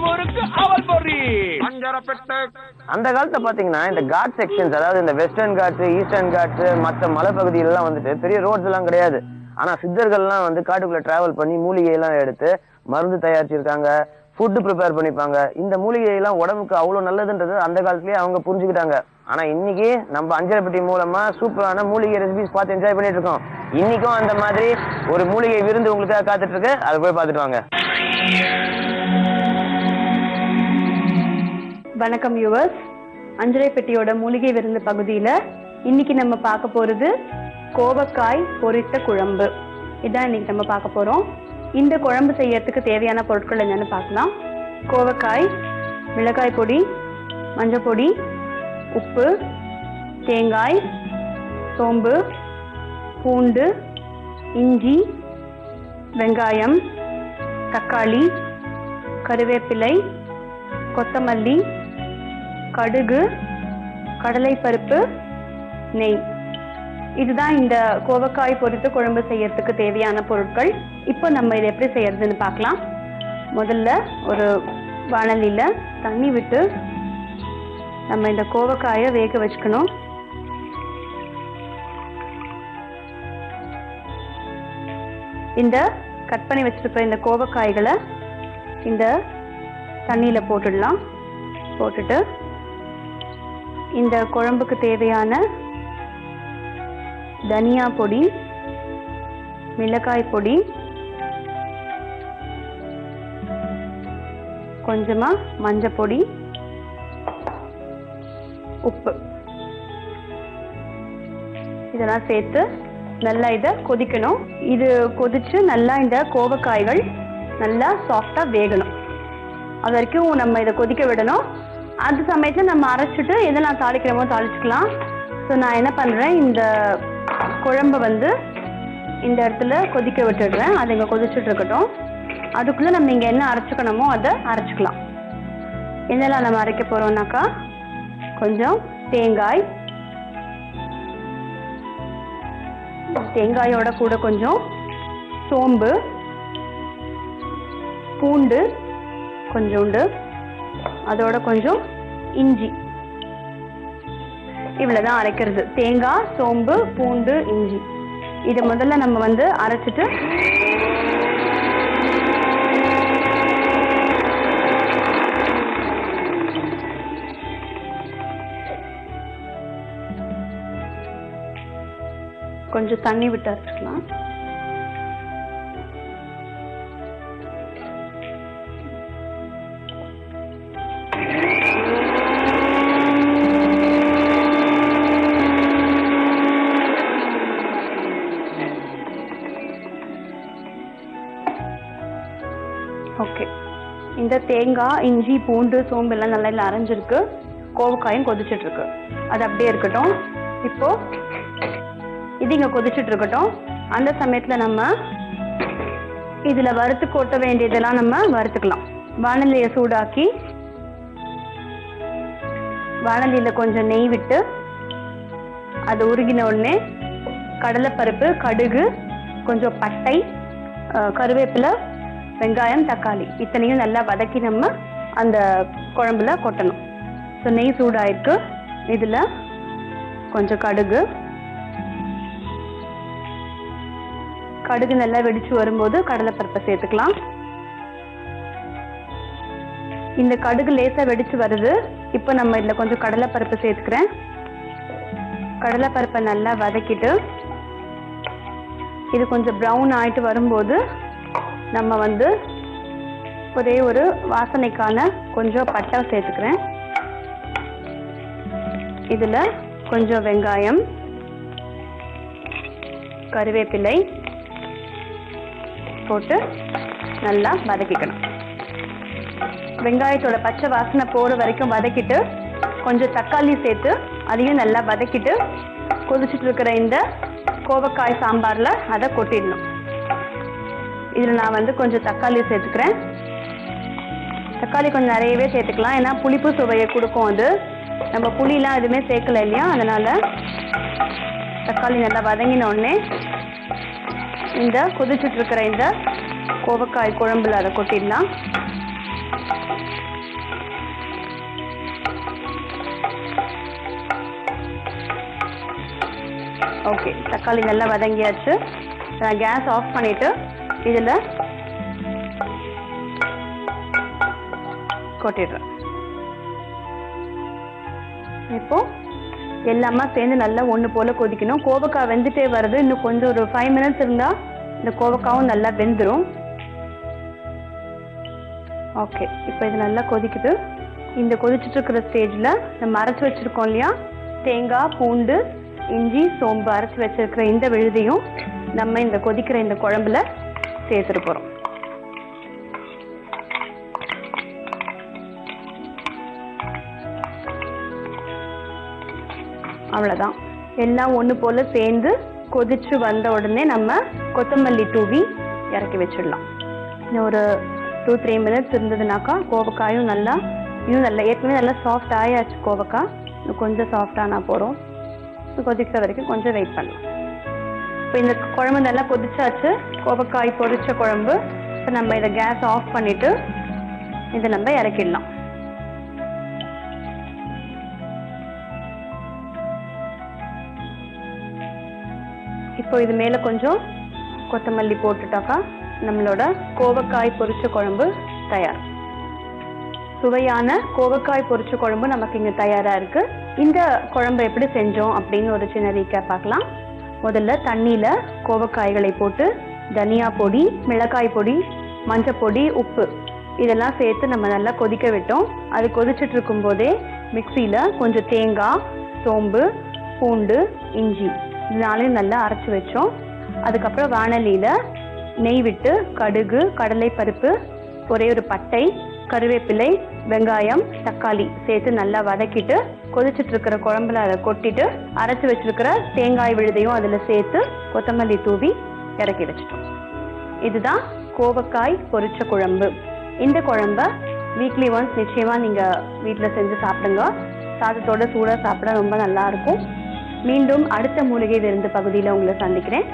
முறுக்கு அவல் பொரி அந்த காலத்துல பாத்தீங்கன்னா இந்த காட் செக்ஷன்ஸ், அதாவது இந்த வெஸ்டர்ன் காட்ஸ், ஈஸ்டர்ன் காட்ஸ், மற்ற மலைப்பகுதிகள் எல்லாம் வந்துட்டு பெரிய ரோட்ஸ் எல்லாம் கிடையாது. ஆனா சித்தர்கள்லாம் வந்து காட்டுக்குள்ள டிராவல் பண்ணி மூலிகை எல்லாம் எடுத்து மருந்து தயாரிச்சிருக்காங்க, ஃபுட்டு ப்ரிப்பேர் பண்ணிப்பாங்க. இந்த மூலிகை எல்லாம் உடம்புக்கு அவ்வளவு நல்லதுன்றது அந்த காலத்திலேயே அவங்க புரிஞ்சுக்கிட்டாங்க. ஆனா இன்னைக்கு நம்ம அஞ்சரைப்பட்டி மூலமா சூப்பரான மூலிகை ரெசிபிஸ் பார்த்து என்ஜாய் பண்ணிட்டு இருக்கோம். இன்னைக்கும் அந்த மாதிரி ஒரு மூலிகை விருந்து உங்களுக்காக காத்துட்டு இருக்கு, அதை போய் பார்த்துட்டு வாங்க. வணக்கம் யூவர்ஸ், அஞ்சரைப்பட்டியோட மூலிகை விருந்து பகுதியில் இன்னைக்கு நம்ம பார்க்க போகிறது கோவக்காய் பொரித்த குழம்பு. இதான் இன்னைக்கு நம்ம பார்க்க போகிறோம். இந்த குழம்பு செய்யறதுக்கு தேவையான பொருட்கள் என்னென்னு பார்க்கலாம். கோவக்காய், மிளகாய் பொடி, மஞ்சள் பொடி, உப்பு, தேங்காய், சோம்பு, பூண்டு, இஞ்சி, வெங்காயம், தக்காளி, கருவேப்பிலை, கொத்தமல்லி, கடுகு, கடலைப்பருப்பு, நெய். இதுதான் இந்த கோவக்காய் பொரித்து குழம்பு செய்யறதுக்கு தேவையான பொருட்கள். இப்போ நம்ம இதை எப்படி செய்யறதுன்னு பார்க்கலாம். முதல்ல ஒரு வாணலியில் தண்ணி விட்டு நம்ம இந்த கோவக்காயை வேக வச்சுக்கணும். இந்த கட் பண்ணி வச்சிருக்கிற இந்த கோவக்காய்களை இந்த தண்ணியில் போட்டுடலாம். போட்டுட்டு இந்த குழம்புக்கு தேவையான தனியா பொடி, மிளகாய் பொடி, கொஞ்சமா மஞ்சள் பொடி, உப்பு, இதெல்லாம் சேர்த்து நல்லா இதை கொதிக்கணும். இது கொதிச்சு நல்லா இந்த கோவக்காய்கள் நல்லா சாஃப்டா வேகணும். அது வரைக்கும் நம்ம இதை கொதிக்க விடணும். அந்த சமயத்தில் நம்ம அரைச்சிட்டு எதெல்லாம் தாளிக்கிறோமோ தாளிச்சுக்கலாம். ஸோ நான் என்ன பண்ணுறேன், இந்த குழம்பை வந்து இந்த இடத்துல கொதிக்க விட்டுடுறேன். அது இங்கே கொதிச்சுட்டு இருக்கட்டும். அதுக்குள்ளே நம்ம இங்கே என்ன அரைச்சிக்கணுமோ அதை அரைச்சிக்கலாம். என்னெல்லாம் நம்ம அரைக்க போகிறோம்னாக்கா, கொஞ்சம் தேங்காய், தேங்காயோட கூட கொஞ்சம் சோம்பு, பூண்டு கொஞ்சோண்டு, அதோட கொஞ்சம் இஞ்சி. இவ்வளவுதான் அரைக்கிறது. தேங்காய், சோம்பு, பூண்டு, இஞ்சி. இதை முதல்ல நம்ம வந்து அரைச்சிட்டு கொஞ்சம் தண்ணி விட்டு அரைச்சிக்கலாம். ஓகே, இந்த தேங்காய், இஞ்சி, பூண்டு, சோம்பு எல்லாம் நல்லா அரைஞ்சிருக்கு. கோவக்காயும் கொதிச்சுட்டு இருக்கு. அது அப்படியே இருக்கட்டும். இப்போ இது இங்கே கொதிச்சுட்டு இருக்கட்டும். அந்த சமயத்தில் நம்ம இதில் வறுத்து கொட்ட வேண்டியதெல்லாம் நம்ம வறுத்துக்கலாம். வாணலியை சூடாக்கி வாணலியில் கொஞ்சம் நெய் விட்டு அது உருகின உடனே கடலைப்பருப்பு, கடுகு, கொஞ்சம் பட்டை, கருவேப்பிலை, வெங்காயம், தக்காளி இத்தனையும் நல்லா வதக்கி நம்ம அந்த குழம்புல கொட்டணும். ஸோ நெய் சூடாயிருக்கு. இதில் கொஞ்சம் கடுகு நல்லா வெடிச்சு வரும்போது கடலைப்பருப்பை சேர்த்துக்கலாம். இந்த கடுகு லேசாக வெடிச்சு வருது. இப்போ நம்ம இதில் கொஞ்சம் கடலைப்பருப்பு சேர்த்துக்கிறேன். கடலைப்பருப்பை நல்லா வதக்கிட்டு இது கொஞ்சம் ப்ரௌன் ஆகிட்டு வரும்போது நம்ம வந்து ஒரே ஒரு வாசனைக்கான கொஞ்சம் பட்டை சேர்த்துக்கிறேன். இதில் கொஞ்சம் வெங்காயம், கருவேப்பிலை போட்டு நல்லா வதக்கிக்கணும். வெங்காயத்தோட பச்சை வாசனை போகிற வரைக்கும் வதக்கிட்டு கொஞ்சம் தக்காளி சேர்த்து அதையும் நல்லா வதக்கிட்டு கொதிச்சுட்டு இருக்கிற இந்த கோவக்காய் சாம்பாரில் அதை கொட்டிடணும். இதில் நான் வந்து கொஞ்சம் தக்காளி சேர்த்துக்கிறேன். தக்காளி கொஞ்சம் நிறையவே சேர்த்துக்கலாம், ஏன்னா புளிப்பு சுவையை கொடுக்கும். அது நம்ம புளியெலாம் எதுவுமே சேர்க்கல இல்லையா, அதனால் தக்காளி நல்லா வதங்கின உடனே இந்த கொதிச்சுட்டு இருக்கிற இந்த கோவக்காய் குழம்புல அதை கொட்டிடலாம். ஓகே, தக்காளி நல்லா வதங்கியாச்சு. நான் கேஸ் ஆஃப் பண்ணிட்டு இதில் கொட்டிடுறேன். இப்போ எல்லாமே சேர்ந்து நல்லா ஒன்று போல் கொதிக்கணும். கோவக்காய் வெந்துட்டே வருது. இன்னும் கொஞ்சம் ஒரு 5 minutes இருந்தால் இந்த கோவக்காவும் நல்லா வெந்துடும். ஓகே, இப்போ இது நல்லா கொதிக்குது. இந்த கொதிச்சுட்டு இருக்கிற ஸ்டேஜில் நம்ம அரைச்சி வச்சுருக்கோம் இல்லையா, தேங்காய், பூண்டு, இஞ்சி, சோம்பு அரைச்சி வச்சிருக்கிற இந்த விழுதையும் நம்ம இந்த கொதிக்கிற இந்த குழம்புல சேர்த்துட்டு போகிறோம். அவ்வளோதான். எல்லாம் ஒன்று போல் சேர்ந்து கொதிச்சு வந்த உடனே நம்ம கொத்தமல்லி தூவி இறக்கி வச்சிடலாம். இன்னும் ஒரு 2-3 minutes இருந்ததுனாக்கா கோவக்காயும் இன்னும் நல்லா ஏற்கனவே நல்லா சாஃப்ட் ஆயாச்சு. கோவக்காய் இன்னும் கொஞ்சம் சாஃப்டானா போகிறோம். கொதிக்கிற வரைக்கும் கொஞ்சம் வெயிட் பண்ணலாம். இப்போ இந்த குழம்பு நல்லா கொதிச்சாச்சு, கோவக்காய் பொரிச்ச குழம்பு. இப்போ நம்ம இதை கேஸ் ஆஃப் பண்ணிவிட்டு இதை நம்ம இறக்கிடலாம். இப்போ இது மேலே கொஞ்சம் கொத்தமல்லி போட்டுட்டாக்கா நம்மளோட கோவக்காய் பொரிச்ச குழம்பு தயார். சுவையான கோவக்காய் பொரிச்ச குழம்பு நமக்கு இங்கே தயாராக இருக்குது. இந்த குழம்பு எப்படி செஞ்சோம் அப்படின்னு ஒரு சின்ன ரீகேப் பார்க்கலாம். முதல்ல தண்ணியில் கோவக்காய்களை போட்டு தனியா பொடி, மிளகாய் பொடி, மஞ்சள் பொடி, உப்பு இதெல்லாம் சேர்த்து நம்ம நல்லா கொதிக்க விட்டோம். அது கொதிச்சுட்டு இருக்கும்போதே மிக்சியில் கொஞ்சம் தேங்காய், சோம்பு, பூண்டு, இஞ்சி இதனாலையும் நல்லா அரைச்சி வச்சோம். அதுக்கப்புறம் வாணலியில் நெய் விட்டு கடுகு, கடலைப்பருப்பு, ஒரே ஒரு பட்டை, கருவேப்பிலை, வெங்காயம், தக்காளி சேர்த்து நல்லா வதக்கிட்டு கொதிச்சுட்டு இருக்கிற குழம்புல அதை கொட்டிட்டு அரைச்சி வச்சிருக்கிற தேங்காய் விழுதையும் அதில் சேர்த்து கொத்தமல்லி தூவி இறக்கி வச்சிட்டோம். இதுதான் கோவக்காய் பொரிச்ச குழம்பு. இந்த குழம்ப வீக்லி ஒன்ஸ் நிச்சயமாக நீங்கள் வீட்டில் செஞ்சு சாப்பிடுங்க. சாதத்தோட சூடாக சாப்பிட ரொம்ப நல்லா இருக்கும். மீண்டும் அடுத்த மூலிகை விருந்து பகுதியில் உங்களை சந்திக்கிறேன்.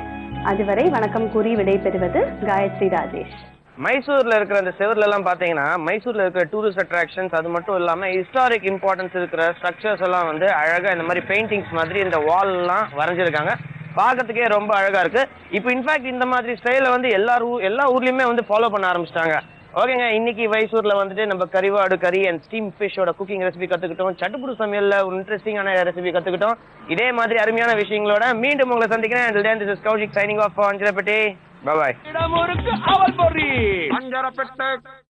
அதுவரை வணக்கம் கூறி விடைபெறுவது காயத்ரி ராஜேஷ். மைசூர்ல இருக்கிற அந்த செவர்ல எல்லாம் பாத்தீங்கன்னா மைசூர்ல இருக்கிற டூரிஸ்ட் அட்ராக்ஷன்ஸ் அது மட்டும் இல்லாம ஹிஸ்டாரிக் இம்பார்ட்டன்ஸ் இருக்கிற ஸ்ட்ரக்சர்ஸ் எல்லாம் வந்து அழகா இந்த மாதிரி பெயிண்டிங்ஸ் மாதிரி இந்த வால் எல்லாம் வரைஞ்சிருக்காங்க. பார்க்கறதுக்கே ரொம்ப அழகா இருக்கு. இப்போ இன்ஃபேக்ட் இந்த மாதிரி ஸ்டைல வந்து எல்லா ஊர்லயுமே வந்து ஃபாலோ பண்ண ஆரம்பிச்சிட்டாங்க. ஓகேங்க, இன்னைக்கு மைசூர்ல வந்துட்டு நம்ம கறிவாடு கறி அண்ட் ஸ்டீம் ஃபிஷ்ஷோட குக்கிங் ரெசிபி கத்துக்கிட்டோம். சட்டுப்புடு சமையல்ல ஒரு இன்ட்ரெஸ்டிங்கான ரெசிபி கத்துக்கிட்டோம். இதே மாதிரி அருமையான விஷயங்களோட மீண்டும் உங்களை சந்திக்கிறேன். Until then, this is Kaushik signing off for Anjarapetti. Bye bye.